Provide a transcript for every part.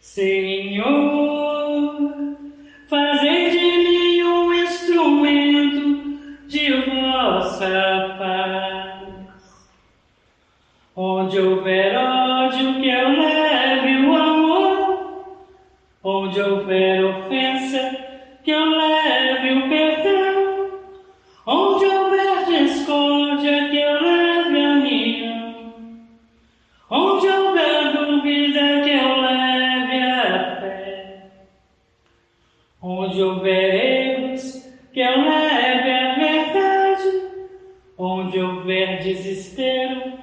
Senhor, fazei de mim um instrumento de vossa paz. Onde houver ódio, que eu leve o amor. Onde houver ofensa, que eu leve o perdão. Onde houver discórdia, que eu leve a união. Onde houver dúvida, que eu leve a fé. Onde houver erros, que eu leve a verdade. Onde houver desespero,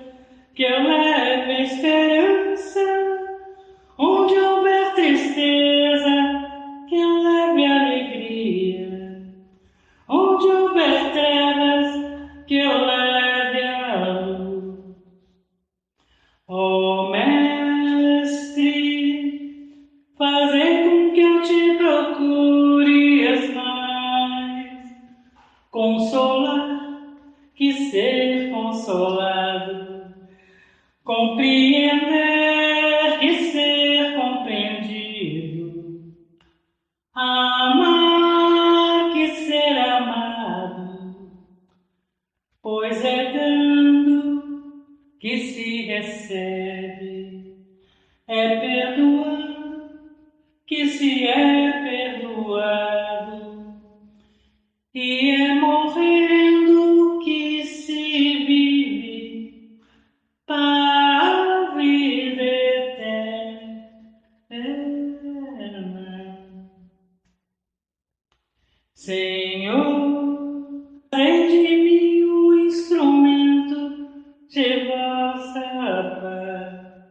que eu leve a esperança. Onde houver tristeza, que eu leve a alegria. Onde houver trevas, que eu leve a luz. Ó Mestre, fazei com que eu te procure mais. Consolar, que ser consolado. Compreender, que ser compreendido. Amar, que ser amado. Pois é dando que se recebe, é perdoando que se é perdoado, e é morrendo que se vive para a vida eterna. Senhor, fazei de mim um instrumento de vossa paz.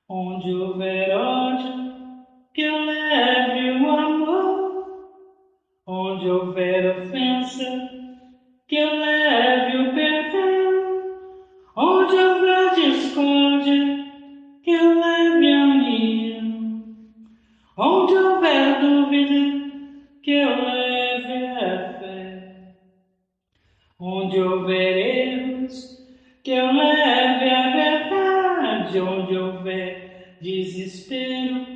Onde houver ódio, que eu leve o amor. Onde houver ofensa, que eu leve o perdão. Onde houver discórdia, que eu leve a união. Onde houver dúvida, que eu leve a fé. Onde houver erros, que eu leve a verdade. Onde houver desespero,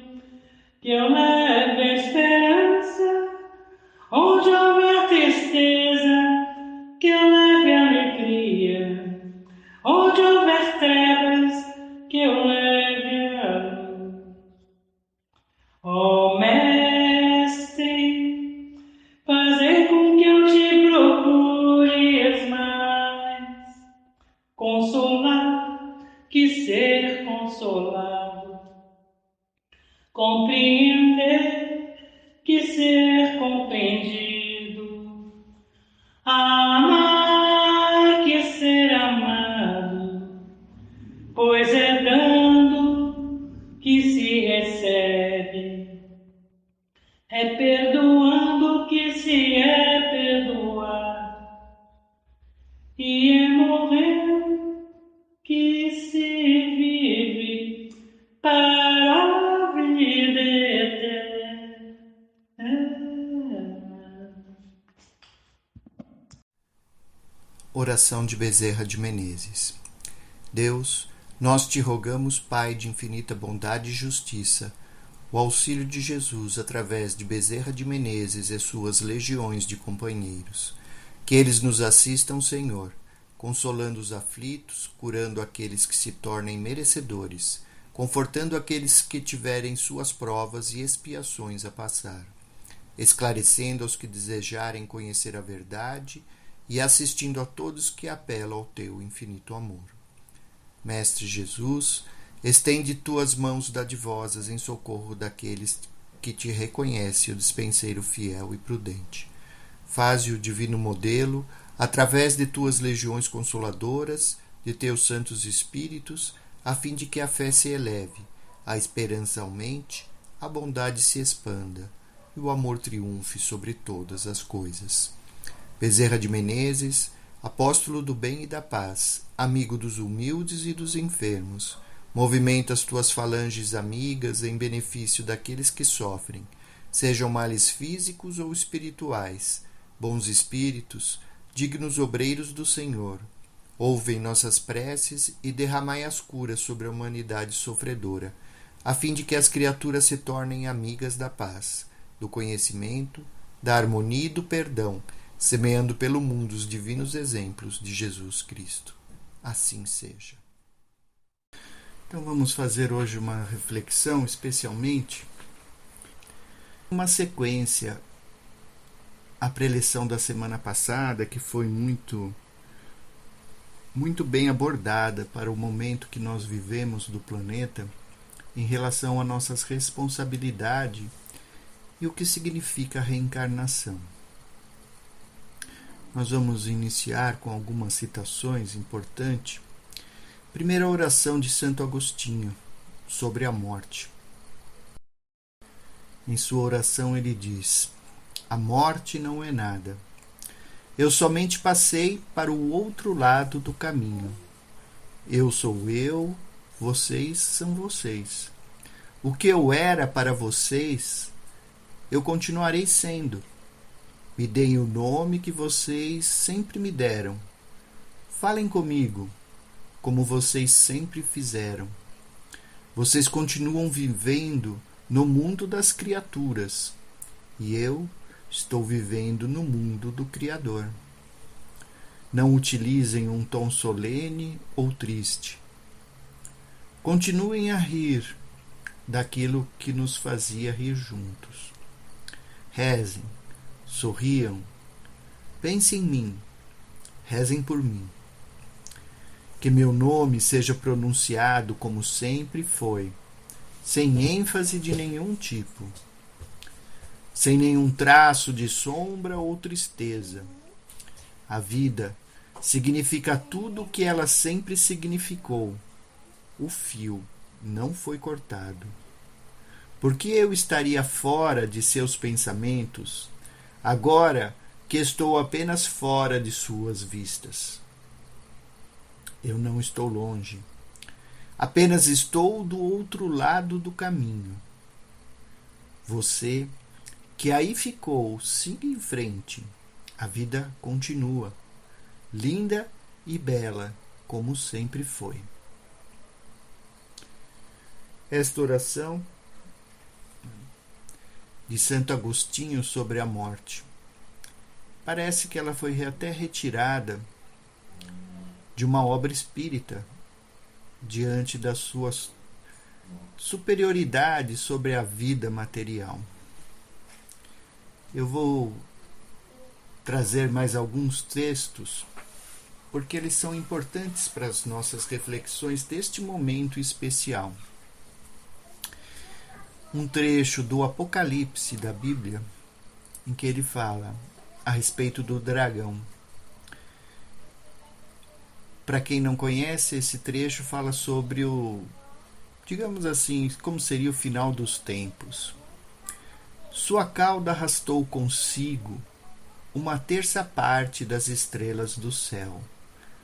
que eu leve a esperança. Onde houver tristeza, que eu leve a alegria. Onde houver trevas, que eu leve a luz. Ó Mestre, fazei com que eu te procure mais. Consolar, que ser consolado. Compreender, que ser compreendido. Amar, que ser amado. Pois é dando que se recebe, é perdoando que se é perdoado, e é morrendo que se vive para a vida eterna. Oração de Bezerra de Menezes. Deus, nós te rogamos, Pai de infinita bondade e justiça, o auxílio de Jesus através de Bezerra de Menezes e suas legiões de companheiros. Que eles nos assistam, Senhor, consolando os aflitos, curando aqueles que se tornem merecedores, confortando aqueles que tiverem suas provas e expiações a passar, esclarecendo aos que desejarem conhecer a verdade e assistindo a todos que apelam ao teu infinito amor. Mestre Jesus, estende tuas mãos dadivosas em socorro daqueles que te reconhecem o dispenseiro fiel e prudente. Faze o divino modelo, através de tuas legiões consoladoras, de teus santos espíritos, a fim de que a fé se eleve, a esperança aumente, a bondade se expanda e o amor triunfe sobre todas as coisas. Bezerra de Menezes, apóstolo do bem e da paz, amigo dos humildes e dos enfermos, movimenta as tuas falanges amigas em benefício daqueles que sofrem, sejam males físicos ou espirituais, bons espíritos, dignos obreiros do Senhor. Ouvem nossas preces e derramai as curas sobre a humanidade sofredora, a fim de que as criaturas se tornem amigas da paz, do conhecimento, da harmonia e do perdão, semeando pelo mundo os divinos exemplos de Jesus Cristo. Assim seja. Então vamos fazer hoje uma reflexão, especialmente uma sequência à preleção da semana passada, que foi muito bem abordada para o momento que nós vivemos do planeta em relação a nossas responsabilidades e o que significa a reencarnação. Nós vamos iniciar com algumas citações importantes. Primeira oração de Santo Agostinho sobre a morte. Em sua oração ele diz: a morte não é nada. Eu somente passei para o outro lado do caminho. Eu sou eu, vocês são vocês. O que eu era para vocês, eu continuarei sendo. Me deem o nome que vocês sempre me deram. Falem comigo, como vocês sempre fizeram. Vocês continuam vivendo no mundo das criaturas, e eu estou vivendo no mundo do Criador. Não utilizem um tom solene ou triste. Continuem a rir daquilo que nos fazia rir juntos. Rezem, sorriam, pensem em mim, rezem por mim. Que meu nome seja pronunciado como sempre foi, sem ênfase de nenhum tipo, sem nenhum traço de sombra ou tristeza. A vida significa tudo o que ela sempre significou. O fio não foi cortado. Por que eu estaria fora de seus pensamentos, agora que estou apenas fora de suas vistas? Eu não estou longe. Apenas estou do outro lado do caminho. Você que aí ficou, siga em frente. A vida continua, linda e bela, como sempre foi. Esta oração de Santo Agostinho sobre a morte. Parece que ela foi até retirada de uma obra espírita, diante da sua superioridade sobre a vida material. Eu vou trazer mais alguns textos, porque eles são importantes para as nossas reflexões deste momento especial. Um trecho do Apocalipse da Bíblia, em que ele fala a respeito do dragão. Para quem não conhece, esse trecho fala sobre digamos assim, como seria o final dos tempos. Sua cauda arrastou consigo uma terça parte das estrelas do céu,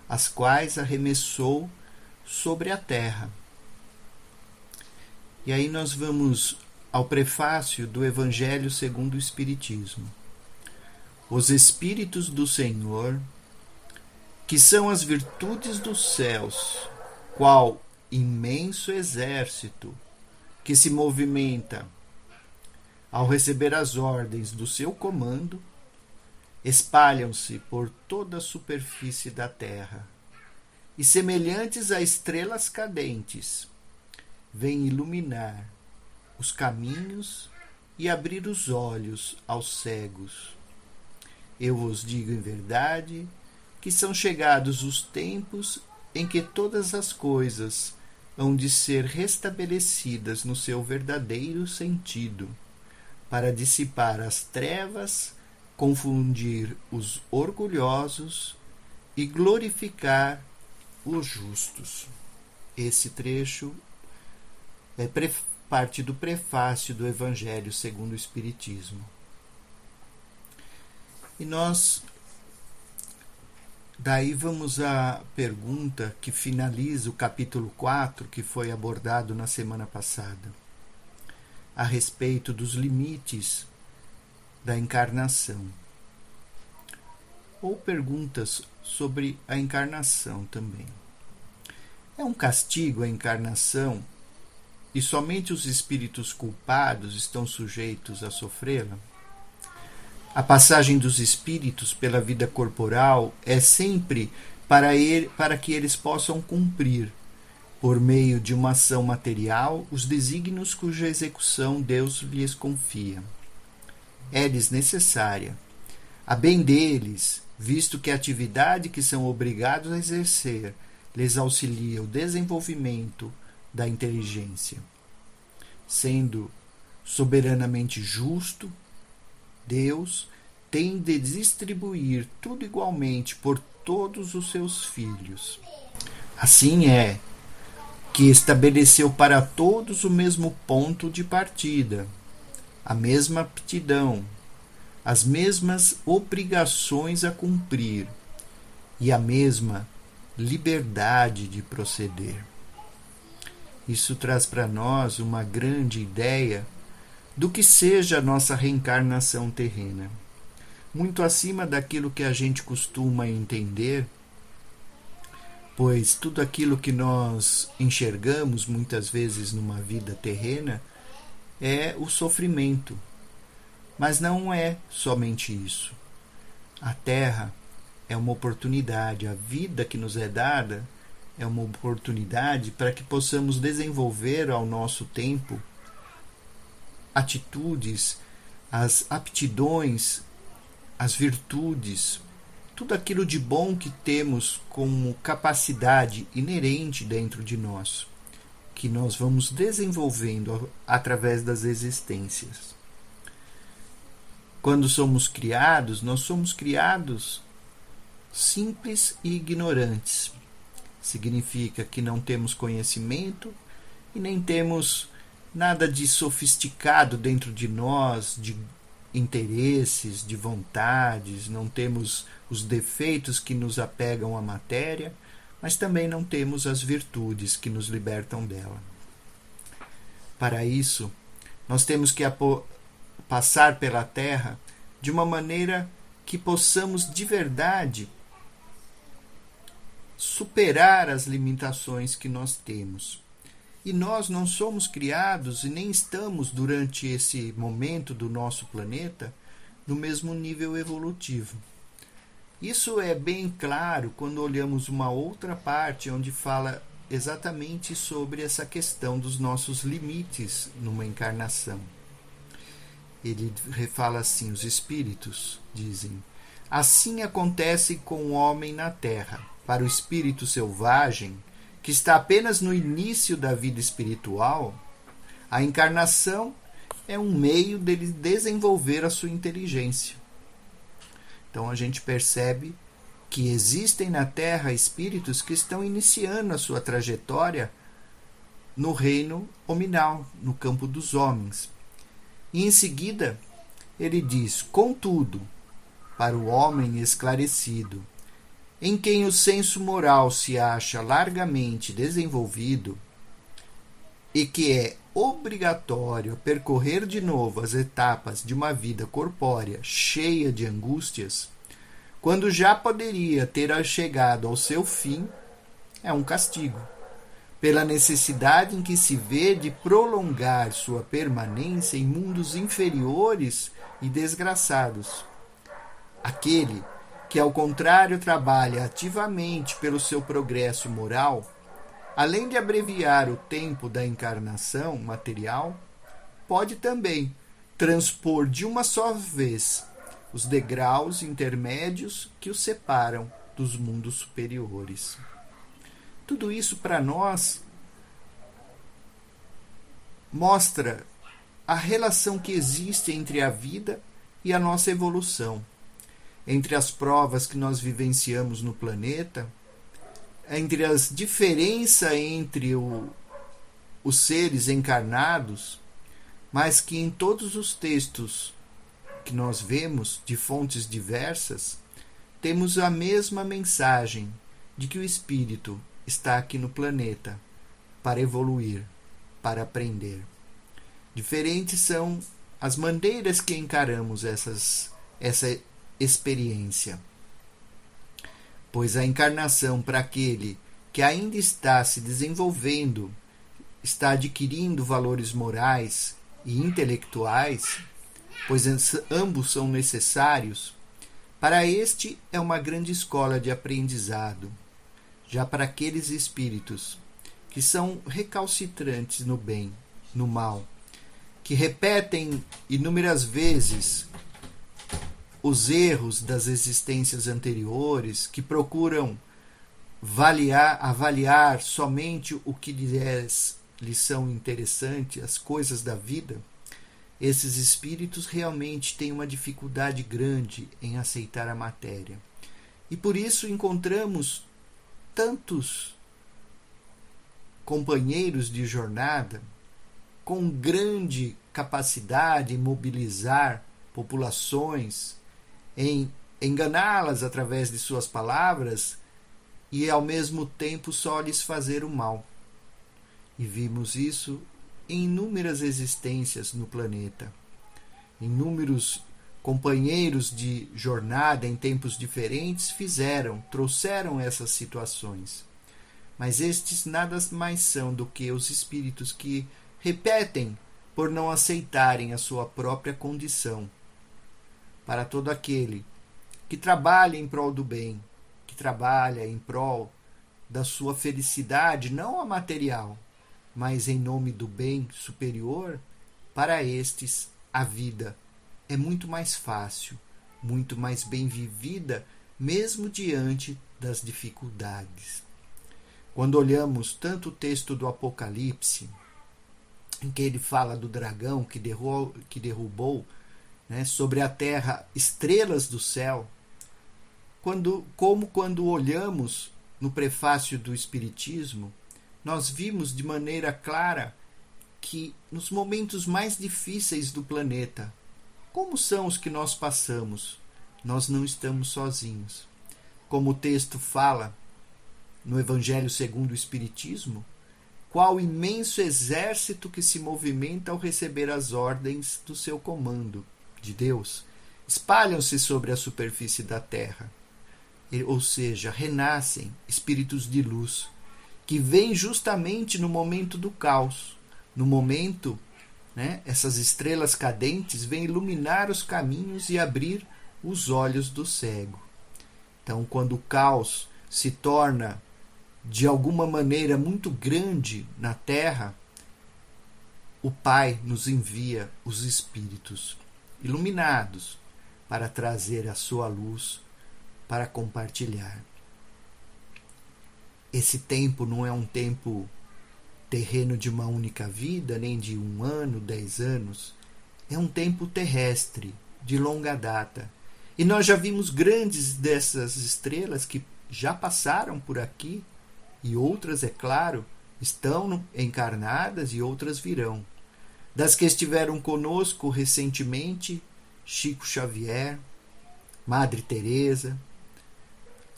as quais arremessou sobre a terra. E aí nós vamos ao prefácio do Evangelho segundo o Espiritismo. Os Espíritos do Senhor, que são as virtudes dos céus, qual imenso exército que se movimenta ao receber as ordens do seu comando, espalham-se por toda a superfície da terra e, semelhantes a estrelas cadentes, vêm iluminar os caminhos e abrir os olhos aos cegos. Eu vos digo em verdade que são chegados os tempos em que todas as coisas hão de ser restabelecidas no seu verdadeiro sentido, para dissipar as trevas, confundir os orgulhosos e glorificar os justos. Esse trecho é parte do prefácio do Evangelho segundo o Espiritismo. E nós daí vamos à pergunta que finaliza o capítulo 4, que foi abordado na semana passada, a respeito dos limites da encarnação. Ou perguntas sobre a encarnação também. É um castigo a encarnação e somente os espíritos culpados estão sujeitos a sofrê-la? A passagem dos espíritos pela vida corporal é sempre para que eles possam cumprir, por meio de uma ação material, os desígnios cuja execução Deus lhes confia. É-lhes necessária, a bem deles, visto que a atividade que são obrigados a exercer lhes auxilia o desenvolvimento da inteligência. Sendo soberanamente justo, Deus tem de distribuir tudo igualmente por todos os seus filhos. Assim é que estabeleceu para todos o mesmo ponto de partida, a mesma aptidão, as mesmas obrigações a cumprir e a mesma liberdade de proceder. Isso traz para nós uma grande ideia do que seja a nossa reencarnação terrena, muito acima daquilo que a gente costuma entender, pois tudo aquilo que nós enxergamos muitas vezes numa vida terrena é o sofrimento. Mas não é somente isso. A Terra é uma oportunidade, a vida que nos é dada é uma oportunidade para que possamos desenvolver ao nosso tempo atitudes, as aptidões, as virtudes, tudo aquilo de bom que temos como capacidade inerente dentro de nós, que nós vamos desenvolvendo através das existências. Quando somos criados, nós somos criados simples e ignorantes. Significa que não temos conhecimento e nem temos nada de sofisticado dentro de nós, de interesses, de vontades, não temos os defeitos que nos apegam à matéria, mas também não temos as virtudes que nos libertam dela. Para isso, nós temos que passar pela Terra de uma maneira que possamos de verdade superar as limitações que nós temos. E nós não somos criados e nem estamos, durante esse momento do nosso planeta, no mesmo nível evolutivo. Isso é bem claro quando olhamos uma outra parte onde fala exatamente sobre essa questão dos nossos limites numa encarnação. Ele fala assim, os espíritos dizem: assim acontece com o homem na Terra. Para o espírito selvagem, que está apenas no início da vida espiritual, a encarnação é um meio dele desenvolver a sua inteligência. Então a gente percebe que existem na Terra espíritos que estão iniciando a sua trajetória no reino hominal, no campo dos homens. E em seguida ele diz: contudo, para o homem esclarecido, em quem o senso moral se acha largamente desenvolvido e que é obrigatório percorrer de novo as etapas de uma vida corpórea cheia de angústias, quando já poderia ter chegado ao seu fim, é um castigo, pela necessidade em que se vê de prolongar sua permanência em mundos inferiores e desgraçados. Aquele que, ao contrário, trabalha ativamente pelo seu progresso moral, além de abreviar o tempo da encarnação material, pode também transpor de uma só vez os degraus intermédios que os separam dos mundos superiores. Tudo isso para nós mostra a relação que existe entre a vida e a nossa evolução, entre as provas que nós vivenciamos no planeta, entre as diferenças entre os seres encarnados, mas que em todos os textos que nós vemos, de fontes diversas, temos a mesma mensagem de que o espírito está aqui no planeta para evoluir, para aprender. Diferentes são as maneiras que encaramos essa experiência, pois a encarnação para aquele que ainda está se desenvolvendo, está adquirindo valores morais e intelectuais, pois ambos são necessários, para este é uma grande escola de aprendizado. Já para aqueles espíritos que são recalcitrantes no bem, no mal, que repetem inúmeras vezes os erros das existências anteriores, que procuram avaliar somente o que lhes são interessantes, as coisas da vida, esses espíritos realmente têm uma dificuldade grande em aceitar a matéria. E por isso encontramos tantos companheiros de jornada com grande capacidade em mobilizar populações, em enganá-las através de suas palavras e ao mesmo tempo só lhes fazer o mal. E vimos isso em inúmeras existências no planeta. Inúmeros companheiros de jornada em tempos diferentes trouxeram essas situações. Mas estes nada mais são do que os espíritos que repetem por não aceitarem a sua própria condição. Para todo aquele que trabalha em prol do bem, que trabalha em prol da sua felicidade, não a material, mas em nome do bem superior, para estes a vida é muito mais fácil, muito mais bem vivida, mesmo diante das dificuldades. Quando olhamos tanto o texto do Apocalipse, em que ele fala do dragão que derrubou, sobre a terra estrelas do céu, quando olhamos no prefácio do Espiritismo, nós vimos de maneira clara que nos momentos mais difíceis do planeta, como são os que nós passamos, nós não estamos sozinhos. Como o texto fala no Evangelho segundo o Espiritismo, qual imenso exército que se movimenta ao receber as ordens do seu comando, de Deus, espalham-se sobre a superfície da terra, ou seja, renascem espíritos de luz, que vêm justamente no momento do caos, no momento, essas estrelas cadentes vêm iluminar os caminhos e abrir os olhos do cego. Então, quando o caos se torna de alguma maneira muito grande na Terra, o Pai nos envia os espíritos iluminados para trazer a sua luz, para compartilhar. Esse tempo não é um tempo terreno de uma única vida, nem de 1 ano, 10 anos. É um tempo terrestre, de longa data. E nós já vimos grandes dessas estrelas que já passaram por aqui, e outras, é claro, estão encarnadas e outras virão. Das que estiveram conosco recentemente, Chico Xavier, Madre Teresa,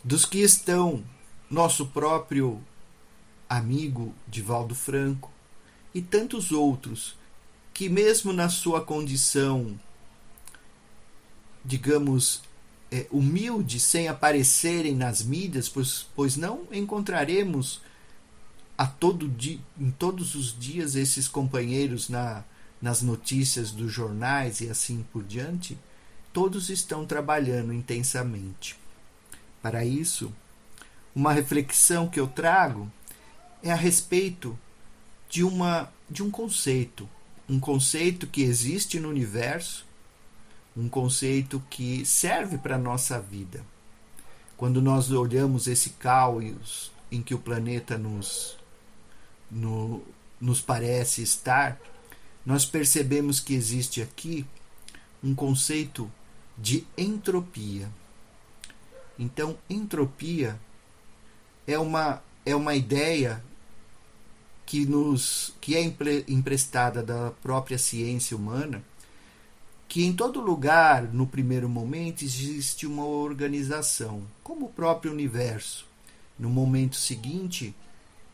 dos que estão nosso próprio amigo Divaldo Franco e tantos outros que mesmo na sua condição, digamos, humilde, sem aparecerem nas mídias, pois não encontraremos em todos os dias esses companheiros nas notícias dos jornais e assim por diante, todos estão trabalhando intensamente. Para isso, uma reflexão que eu trago é a respeito de um conceito que existe no universo, um conceito que serve para a nossa vida. Quando nós olhamos esse caos em que o planeta nos parece estar, nós percebemos que existe aqui um conceito de entropia. Então, entropia é uma ideia que é emprestada da própria ciência humana, que em todo lugar, no primeiro momento, existe uma organização, como o próprio universo. No momento seguinte,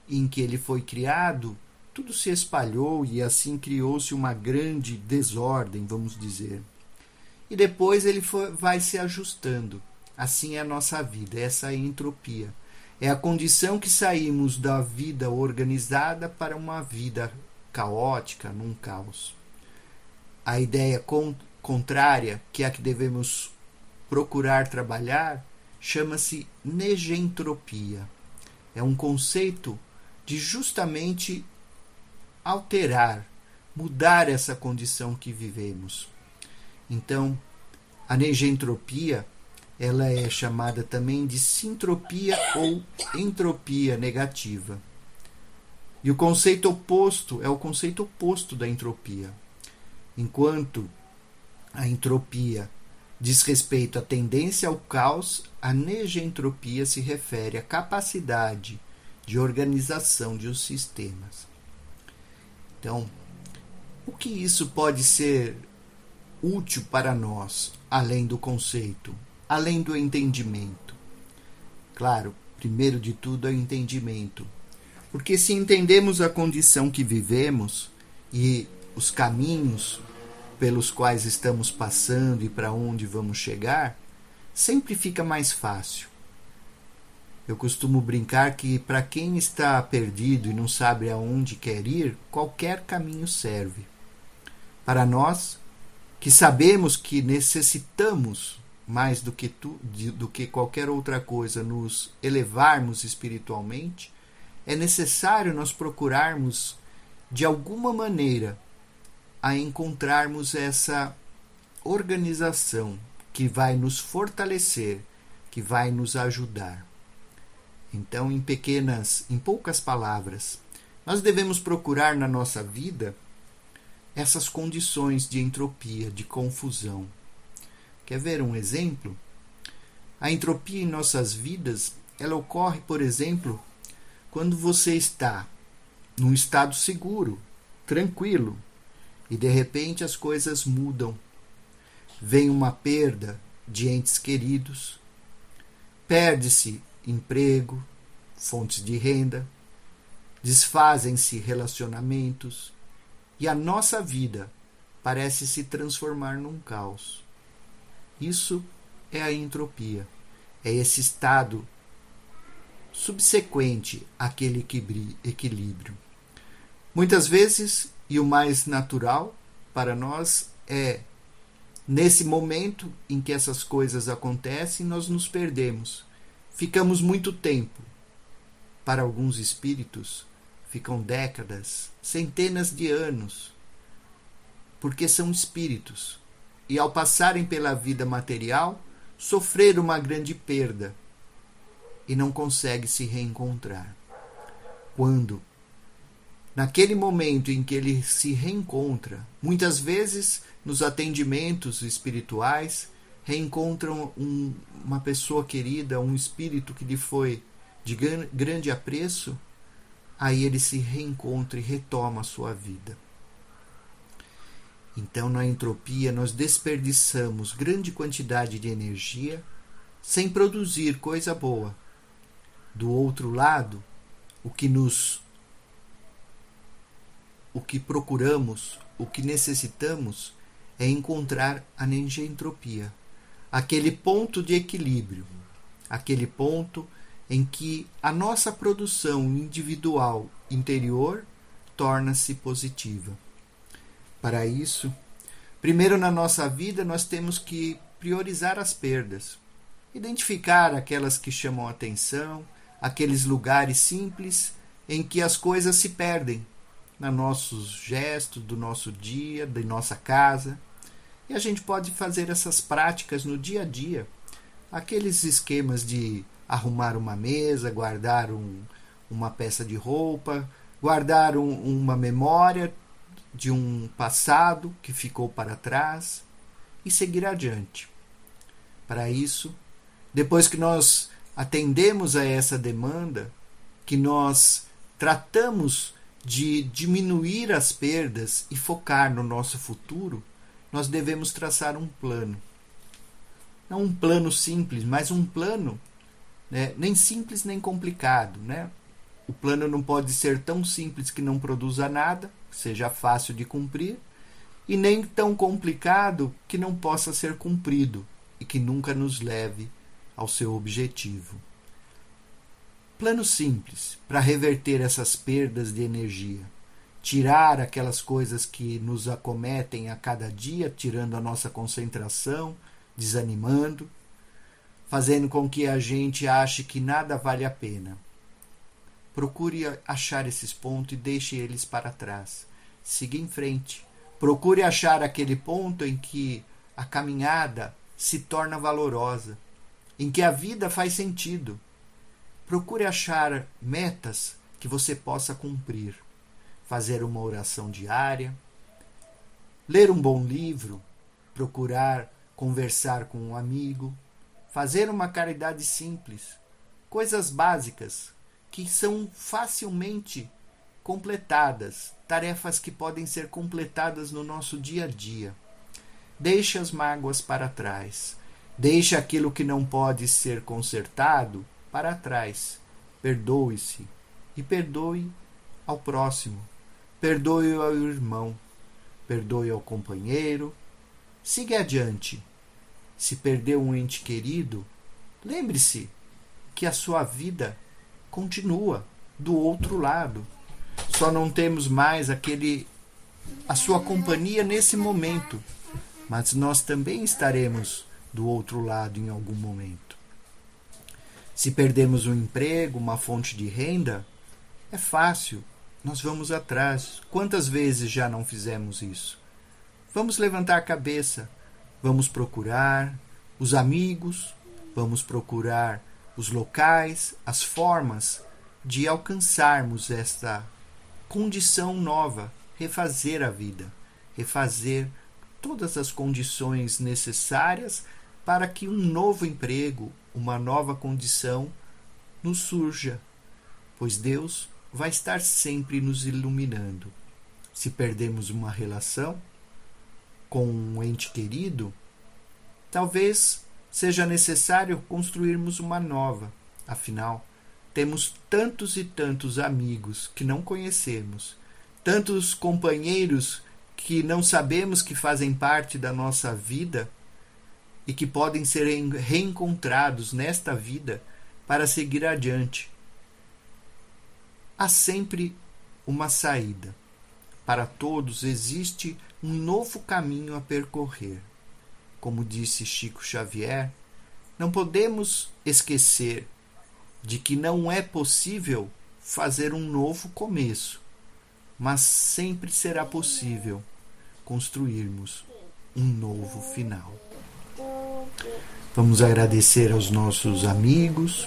em que ele foi criado, tudo se espalhou e assim criou-se uma grande desordem, vamos dizer. E depois ele vai se ajustando. Assim é a nossa vida, essa é a entropia. É a condição que saímos da vida organizada para uma vida caótica, num caos. A ideia contrária, que é a que devemos procurar trabalhar, chama-se negentropia. É um conceito de justamente alterar, mudar essa condição que vivemos. Então, a negentropia, ela é chamada também de sintropia ou entropia negativa. E o conceito oposto é o conceito oposto da entropia. Enquanto a entropia diz respeito à tendência ao caos, a negentropia se refere à capacidade de organização de os sistemas. Então, o que isso pode ser útil para nós, além do conceito, além do entendimento? Claro, primeiro de tudo é o entendimento. Porque se entendemos a condição que vivemos e os caminhos pelos quais estamos passando e para onde vamos chegar, sempre fica mais fácil. Eu costumo brincar que para quem está perdido e não sabe aonde quer ir, qualquer caminho serve. Para nós, que sabemos que necessitamos mais do que qualquer outra coisa nos elevarmos espiritualmente, é necessário nós procurarmos, de alguma maneira, a encontrarmos essa organização que vai nos fortalecer, que vai nos ajudar. Então, em poucas palavras, nós devemos procurar na nossa vida essas condições de entropia, de confusão. Quer ver um exemplo? A entropia em nossas vidas, ela ocorre, por exemplo, quando você está num estado seguro, tranquilo, e de repente as coisas mudam. Vem uma perda de entes queridos, perde-se emprego, fontes de renda, desfazem-se relacionamentos e a nossa vida parece se transformar num caos. Isso é a entropia, é esse estado subsequente àquele equilíbrio. Muitas vezes, e o mais natural para nós é, nesse momento em que essas coisas acontecem, nós nos perdemos. Ficamos muito tempo. Para alguns espíritos, ficam décadas, centenas de anos, porque são espíritos. E ao passarem pela vida material, sofreram uma grande perda e não conseguem se reencontrar. Quando, naquele momento em que ele se reencontra, muitas vezes nos atendimentos espirituais, reencontram uma pessoa querida, um espírito que lhe foi de grande apreço, aí ele se reencontra e retoma a sua vida. Então, na entropia, nós desperdiçamos grande quantidade de energia sem produzir coisa boa. Do outro lado, o que procuramos, o que necessitamos é encontrar a negentropia, aquele ponto de equilíbrio, aquele ponto em que a nossa produção individual interior torna-se positiva. Para isso, primeiro na nossa vida nós temos que priorizar as perdas, identificar aquelas que chamam a atenção, aqueles lugares simples em que as coisas se perdem, nos nossos gestos, do nosso dia, da nossa casa. E a gente pode fazer essas práticas no dia a dia. Aqueles esquemas de arrumar uma mesa, guardar uma peça de roupa, guardar uma memória de um passado que ficou para trás e seguir adiante. Para isso, depois que nós atendemos a essa demanda, que nós tratamos de diminuir as perdas e focar no nosso futuro, nós devemos traçar um plano. Não um plano simples, mas um plano, né, nem simples nem complicado. Né? O plano não pode ser tão simples que não produza nada, seja fácil de cumprir, e nem tão complicado que não possa ser cumprido e que nunca nos leve ao seu objetivo. Plano simples para reverter essas perdas de energia. Tirar aquelas coisas que nos acometem a cada dia, tirando a nossa concentração, desanimando, fazendo com que a gente ache que nada vale a pena. Procure achar esses pontos e deixe eles para trás. Siga em frente. Procure achar aquele ponto em que a caminhada se torna valorosa, em que a vida faz sentido. Procure achar metas que você possa cumprir. Fazer uma oração diária, ler um bom livro, procurar conversar com um amigo, fazer uma caridade simples, coisas básicas que são facilmente completadas, tarefas que podem ser completadas no nosso dia a dia. Deixe as mágoas para trás, deixe aquilo que não pode ser consertado para trás. Perdoe-se e perdoe ao próximo. Perdoe ao irmão, perdoe ao companheiro, siga adiante. Se perdeu um ente querido, lembre-se que a sua vida continua do outro lado. Só não temos mais a sua companhia nesse momento, mas nós também estaremos do outro lado em algum momento. Se perdemos um emprego, uma fonte de renda, é fácil. Nós vamos atrás. Quantas vezes já não fizemos isso? Vamos levantar a cabeça. Vamos procurar os amigos. Vamos procurar os locais, as formas de alcançarmos esta condição nova. Refazer a vida. Refazer todas as condições necessárias para que um novo emprego, uma nova condição nos surja. Pois Deus vai estar sempre nos iluminando. Se perdemos uma relação com um ente querido, talvez seja necessário construirmos uma nova. Afinal, temos tantos e tantos amigos que não conhecemos, tantos companheiros que não sabemos que fazem parte da nossa vida e que podem ser reencontrados nesta vida para seguir adiante. Há sempre uma saída. Para todos existe um novo caminho a percorrer. Como disse Chico Xavier, não podemos esquecer de que não é possível fazer um novo começo, mas sempre será possível construirmos um novo final. Vamos agradecer aos nossos amigos,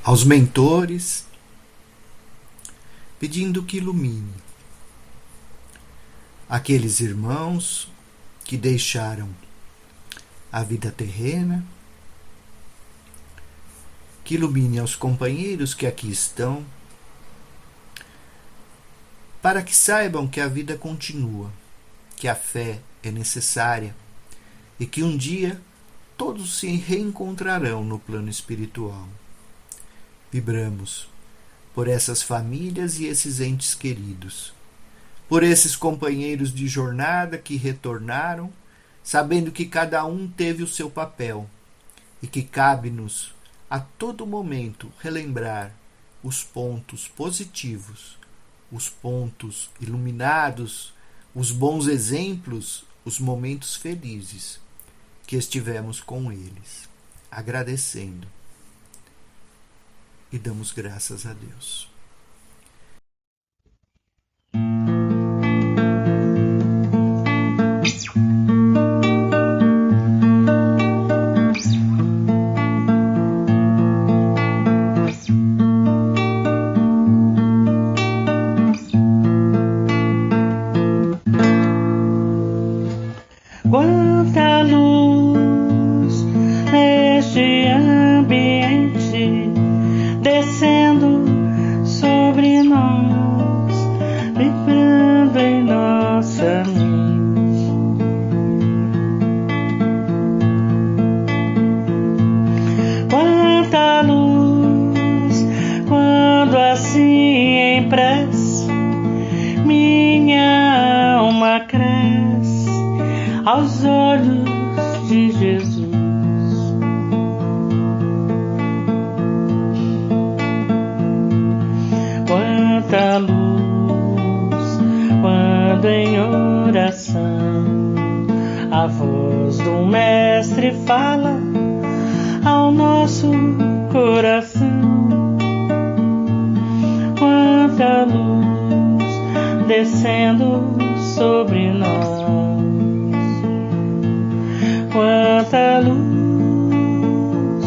aos mentores, pedindo que ilumine aqueles irmãos que deixaram a vida terrena, que ilumine aos companheiros que aqui estão, para que saibam que a vida continua, que a fé é necessária e que um dia todos se reencontrarão no plano espiritual. Vibramos por essas famílias e esses entes queridos, por esses companheiros de jornada que retornaram, sabendo que cada um teve o seu papel e que cabe-nos a todo momento relembrar os pontos positivos, os pontos iluminados, os bons exemplos, os momentos felizes que estivemos com eles, agradecendo. E damos graças a Deus. Quanta luz neste ambiente descendo sobre nós, vibrando em nossa mente. Quanta luz quando assim em prece minha alma cresce aos olhos de Jesus. quando em oração a voz do Mestre fala ao nosso coração. Quanta luz descendo sobre nós, quanta luz,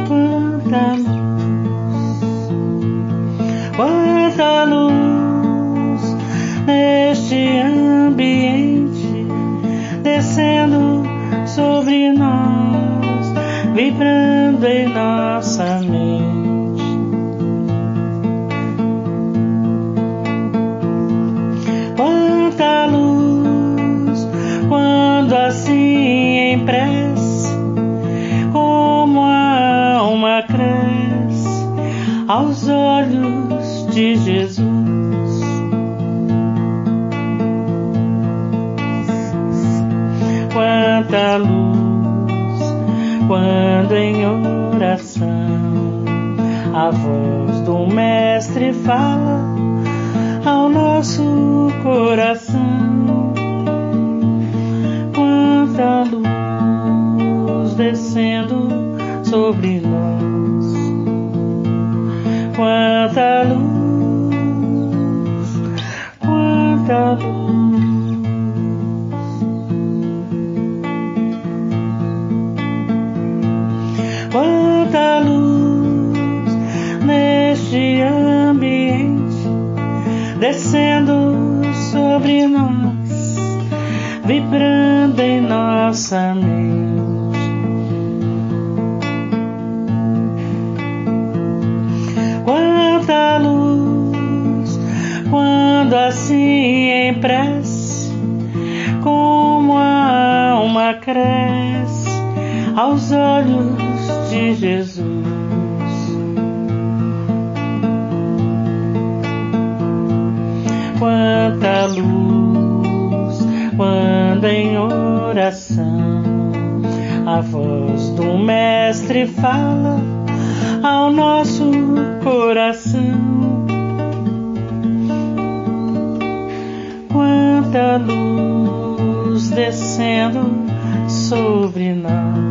quanta luz, quanta luz neste ambiente descendo sobre nós, vibrando em nossa mente. Quanta luz quando assim em prece, como a alma cresce aos olhos de Jesus. Quanta luz quando em oração a voz do Mestre fala ao nosso coração. Quanta luz descendo sobre nós, quanta luz, quanta luz. Quanta luz neste ambiente descendo sobre nós, vibrando em nossa mente. Quanta luz quando assim em prece, como a alma cresce aos olhos de Jesus. Quanta luz quando em oração a voz do Mestre fala ao nosso coração. Quanta luz descendo sobre nós,